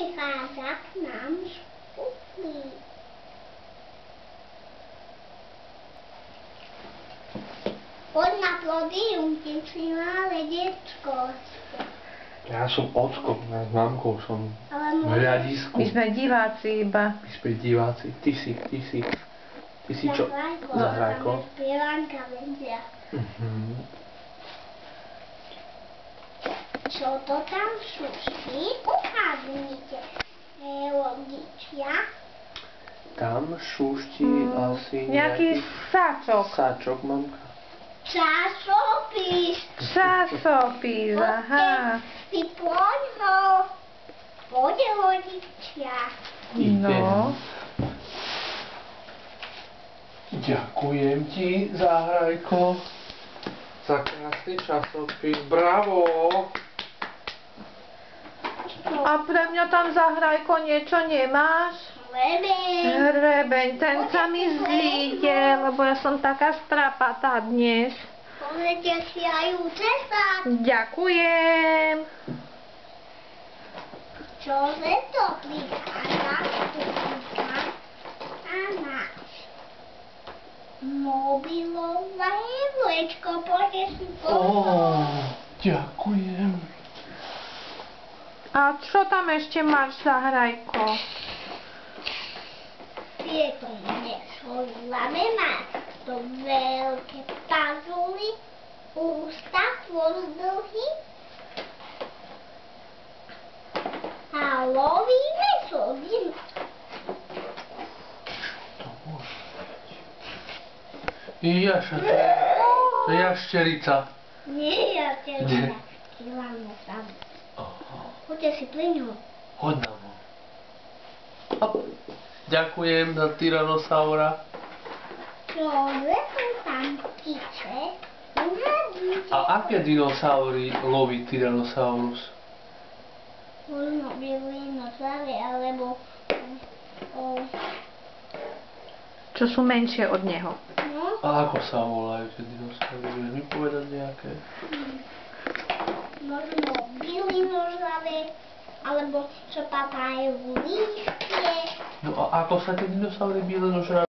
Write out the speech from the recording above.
Prichádza k nám špuflík. Poď na pódium, ty si malé decko. Ja som ocko, ja s mamkou som v hľadisku. My sme diváci iba. My sme diváci. Ty si čo? Zahrajko. Spievanka vedia. Čo to tam šuší? Uhádnite. Lodičia. Tam šuští asi Nejaký sáčok. sáčok, mamka. Časopis. Časopis, aha. Si poď ho. Poď lodičia. No. Ďakujem ti, Zahrajko, za krásny časopis. Bravo! A pre mňa tam, Zahrajko, niečo nemáš? Hrebeň, ten sa mi zíde, lebo ja som taká strapatá dnes. Pozrite si aj účesák. Ďakujem. Čože to prichádza? A náš mobilové vlečko, poďte si pozrieť. Ďakujem. A čo tam ešte máš, Zahrajko? Pekne šoláme, má to veľké pazuly, ústa tvoř dlhý a lovíme sodinu. To môže byť. Jaša, to je jašterica. Nie, ja teba kývame tam. Poďte si pri ňu. Hoď na ho. Hop. Ďakujem za Tyrannosaura. Čože to tam tiče? A aké dinosaury loví Tyrannosaurus? Možno dinosaury, alebo Čo sú menšie od neho. no, A ako sa volajú tie dinosaury? Vieš mi povedať nejaké? možno bylinožravé, alebo čo papájú lístie. No a ako sa tie dinosaury bylinožravé